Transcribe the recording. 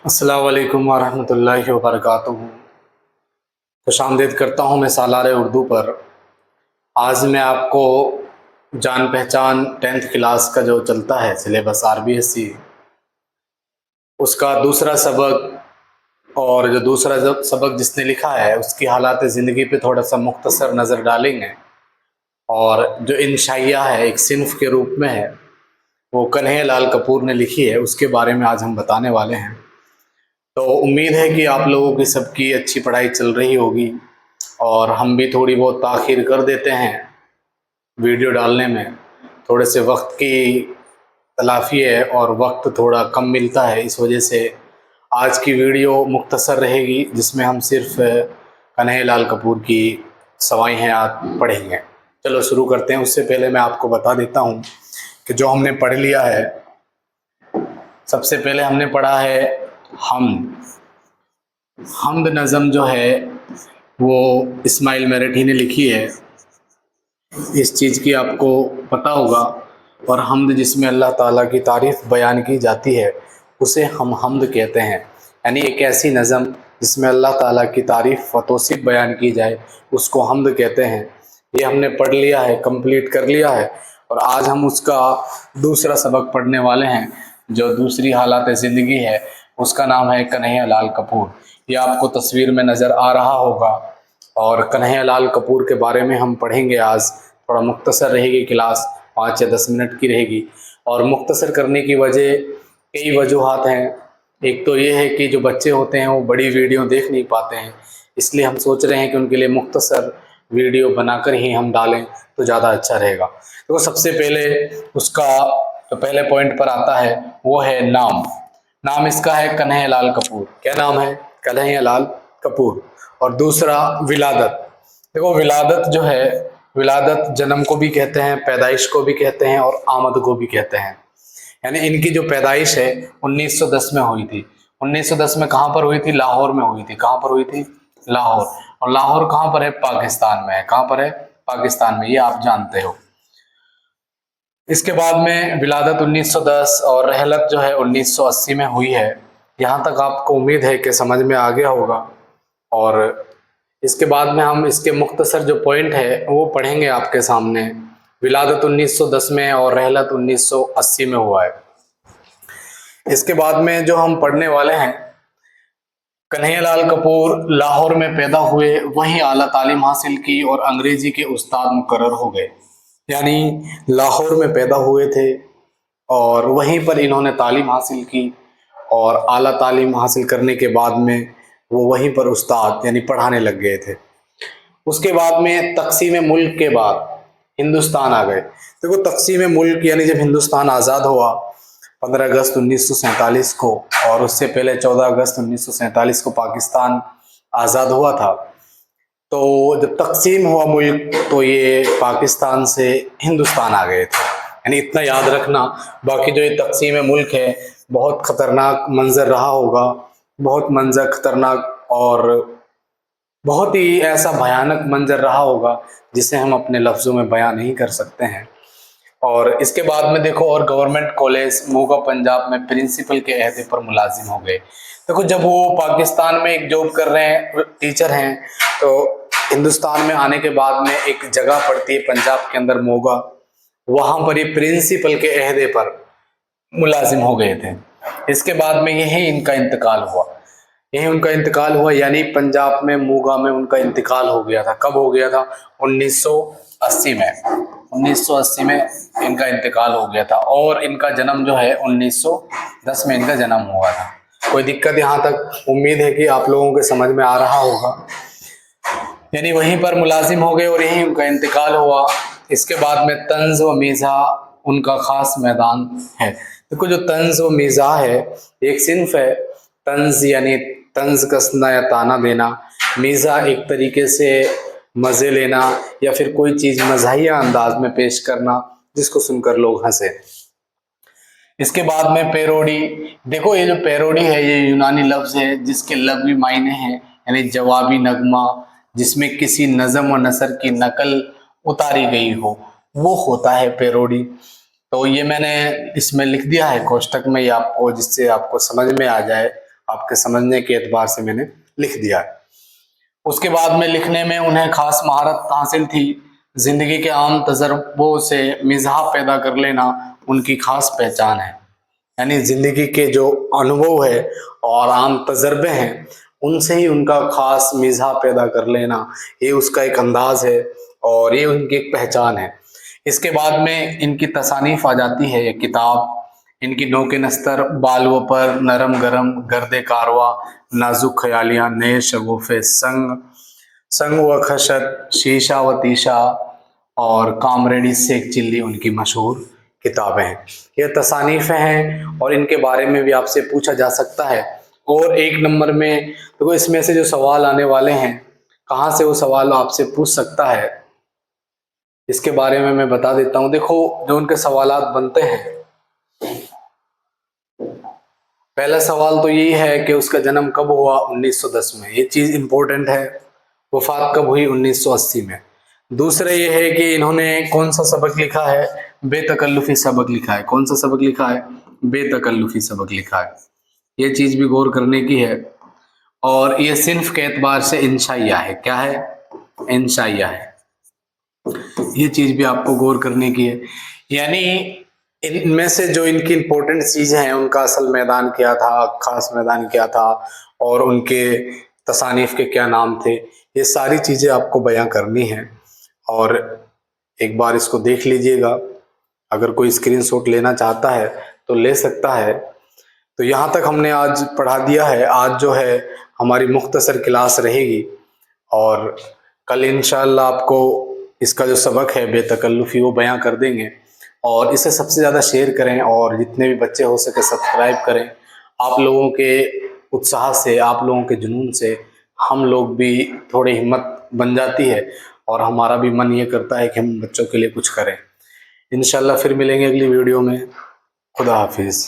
अस्सलामु अलैकुम वरहमतुल्लाहि वबरकातुहू। खुशामदीद करता हूँ मैं सालार उर्दू पर। आज मैं आपको जान पहचान 10th क्लास का जो चलता है सिलेबस RBSC, उसका दूसरा सबक और जो दूसरा सबक जिसने लिखा है उसकी हालात ज़िंदगी पे थोड़ा सा मुख्तसर नज़र डालेंगे। और जो इंशाइया है एक सिन्फ के रूप में है, वो कन्हैया लाल कपूर ने लिखी है, उसके बारे में आज हम बताने वाले हैं। तो उम्मीद है कि आप लोगों की सबकी अच्छी पढ़ाई चल रही होगी और हम भी थोड़ी बहुत ताख़ीर कर देते हैं वीडियो डालने में। थोड़े से वक्त की तलाफ़ी है और वक्त थोड़ा कम मिलता है, इस वजह से आज की वीडियो मुख्तसर रहेगी जिसमें हम सिर्फ कन्हैया लाल कपूर की सवाई हैं आज पढ़ेंगे। चलो शुरू करते हैं। उससे पहले मैं आपको बता देता हूँ कि जो हमने पढ़ लिया है, सबसे पहले हमने पढ़ा है हमद नज़म जो है वो इस्माइल मेरठी ने लिखी है। इस चीज़ की आपको पता होगा। और हमद जिसमें अल्लाह ताला की तारीफ़ बयान की जाती है उसे हम हमद कहते हैं, यानी एक ऐसी नज़म जिसमें अल्लाह ताला की तारीफ़ व तौसीफ़ बयान की जाए उसको हमद कहते हैं। ये हमने पढ़ लिया है, कंप्लीट कर लिया है। और आज हम उसका दूसरा सबक पढ़ने वाले हैं। जो दूसरी हालात ज़िंदगी है उसका नाम है कन्हैया लाल कपूर। ये आपको तस्वीर में नज़र आ रहा होगा। और कन्हैया लाल कपूर के बारे में हम पढ़ेंगे आज। थोड़ा मुख्तसर रहेगी क्लास, 5 या 10 मिनट की रहेगी। और मुख्तसर करने की वजह कई वजूहात हैं। एक तो ये है कि जो बच्चे होते हैं वो बड़ी वीडियो देख नहीं पाते हैं, इसलिए हम सोच रहे हैं कि उनके लिए मुख्तसर वीडियो बनाकर ही हम डालें तो ज़्यादा अच्छा रहेगा। तो सबसे पहले उसका जो पहले पॉइंट पर आता है वो है नाम। नाम इसका है कन्हैया लाल कपूर। क्या नाम है? कन्हैया लाल कपूर। और दूसरा विलादत। देखो विलादत जो है, विलादत जन्म को भी कहते हैं, पैदाइश को भी कहते हैं और आमद को भी कहते हैं। यानी इनकी जो पैदाइश है 1910 में हुई थी। 1910 में कहाँ पर हुई थी? लाहौर में हुई थी। कहाँ पर हुई थी? लाहौर। और लाहौर कहाँ पर है? पाकिस्तान में है। कहाँ पर है? पाकिस्तान में। ये आप जानते हो। इसके बाद में विलादत 1910 और रहलत जो है 1980 में हुई है। यहाँ तक आपको उम्मीद है कि समझ में आ गया होगा। और इसके बाद में हम इसके मुख्तसर जो पॉइंट है वो पढ़ेंगे आपके सामने। विलादत 1910 में और रहलत 1980 में हुआ है। इसके बाद में जो हम पढ़ने वाले हैं, कन्हैया लाल कपूर लाहौर में पैदा हुए, वहीं आला तालीम हासिल की और अंग्रेजी के उस्ताद मुकर्रर हो गए। यानी लाहौर में पैदा हुए थे और वहीं पर इन्होंने तालीम हासिल की और आला तालीम हासिल करने के बाद में वो वहीं पर उस्ताद यानी पढ़ाने लग गए थे। उसके बाद में तक़सीम मुल्क के बाद हिंदुस्तान आ गए। देखो तक़सीम मुल्क यानी जब हिंदुस्तान आज़ाद हुआ 15 अगस्त 1947 को, और उससे पहले 14 अगस्त 1947 को पाकिस्तान आज़ाद हुआ था। तो जब तक़सीम हुआ मुल्क तो ये पाकिस्तान से हिंदुस्तान आ गए थे। यानी इतना याद रखना। बाकी जो ये तक़सीम मुल्क है बहुत ख़तरनाक मंज़र रहा होगा, बहुत मंज़र ख़तरनाक और बहुत ही ऐसा भयानक मंज़र रहा होगा जिसे हम अपने लफ्ज़ों में बयां नहीं कर सकते हैं। और इसके बाद में देखो, और गवर्नमेंट कॉलेज मोगा पंजाब में प्रिंसिपल के अहदे पर मुलाजिम हो गए। देखो जब वो पाकिस्तान में एक जॉब कर रहे हैं, टीचर हैं, तो हिंदुस्तान में आने के बाद में एक जगह पड़ती है पंजाब के अंदर मोगा, वहाँ पर ये प्रिंसिपल के अहदे पर मुलाजिम हो गए थे। इसके बाद में यही इनका इंतकाल हुआ। यही उनका इंतकाल हुआ, यानी पंजाब में मोगा में उनका इंतकाल हो गया था। कब हो गया था? 1980 में। 1980 में इनका इंतकाल हो गया था। और इनका जन्म जो है 1910 में इनका जन्म हुआ था। कोई दिक्कत यहाँ तक? उम्मीद है कि आप लोगों के समझ में आ रहा होगा। यानी वहीं पर मुलाजिम हो गए और यहीं उनका इंतकाल हुआ। इसके बाद में तंज व मीज़ा उनका ख़ास मैदान है। देखो जो तंज व मीज़ा है एक सिन्फ है। तंज यानी तंज कसना या ताना देना, मीज़ा एक तरीके से मज़े लेना या फिर कोई चीज़ मज़ाहिया अंदाज में पेश करना जिसको सुनकर लोग हंसे। इसके बाद में पैरोडी। देखो ये जो पैरोडी है ये यूनानी लफ्ज़ है जिसके लग़वी मायने हैं यानी जवाबी नगमा, जिसमें किसी नज़म व नसर की नकल उतारी गई हो। वो होता है पैरोडी। तो ये मैंने इसमें लिख दिया है कोष्टक में, ये आपको, जिससे आपको समझ में आ जाए, आपके समझने के एतबार से मैंने लिख दिया है। उसके बाद में लिखने में उन्हें खास महारत हासिल थी। जिंदगी के आम तजर्बों से मिजाह पैदा कर लेना उनकी खास पहचान है। यानी जिंदगी के जो अनुभव है और आम तजर्बे हैं, उनसे ही उनका खास मिजाह पैदा कर लेना, ये उसका एक अंदाज है और ये उनकी एक पहचान है। इसके बाद में इनकी तसानीफ आ जाती है। ये किताब, इनकी नोके नस्तर, बालवों पर नरम गरम गर्दे कारवा, नाजुक ख्यालियाँ, नए शगुफे संग, संग व खशत, शीशा व तीशा और कामरेडी सेक चिल्ली उनकी मशहूर किताबें हैं। ये तसानीफ़ें हैं और इनके बारे में भी आपसे पूछा जा सकता है। और एक नंबर में देखो, इसमें से जो सवाल आने वाले हैं, कहाँ से वो सवाल आपसे पूछ सकता है, इसके बारे में मैं बता देता हूँ। देखो, जो उनके सवालात बनते हैं, पहला सवाल तो यही है कि उसका जन्म कब हुआ, 1910 में, ये चीज़ इंपॉर्टेंट है। वफात कब हुई, 1980 में। दूसरा ये है कि इन्होंने कौन सा सबक लिखा है, बेतकल्लुफ़ी सबक लिखा है। कौन सा सबक लिखा है, बेतकल्लुफ़ी सबक लिखा है। ये चीज़ भी गौर करने की है। और ये सिन्फ के एतबार से इंशाइया है। क्या है, इंशाइया है। ये चीज़ भी आपको गौर करने की है। यानी इनमें से जो इनकी इंपॉर्टेंट चीज़ें हैं, उनका असल मैदान क्या था, खास मैदान क्या था, और उनके तसानीफ़ के क्या नाम थे, ये सारी चीज़ें आपको बयां करनी है। और एक बार इसको देख लीजिएगा। अगर कोई स्क्रीनशॉट लेना चाहता है तो ले सकता है। तो यहाँ तक हमने आज पढ़ा दिया है। आज जो है हमारी मुख्तसर क्लास रहेगी और कल इंशाअल्लाह आपको इसका जो सबक है बेतकल्लुफ़ी, वो बयां कर देंगे। और इसे सबसे ज़्यादा शेयर करें और जितने भी बच्चे हो सके सब्सक्राइब करें। आप लोगों के उत्साह से, आप लोगों के जुनून से हम लोग भी थोड़ी हिम्मत बन जाती है और हमारा भी मन ये करता है कि हम बच्चों के लिए कुछ करें। इंशाअल्लाह फिर मिलेंगे अगली वीडियो में। खुदा हाफिज़।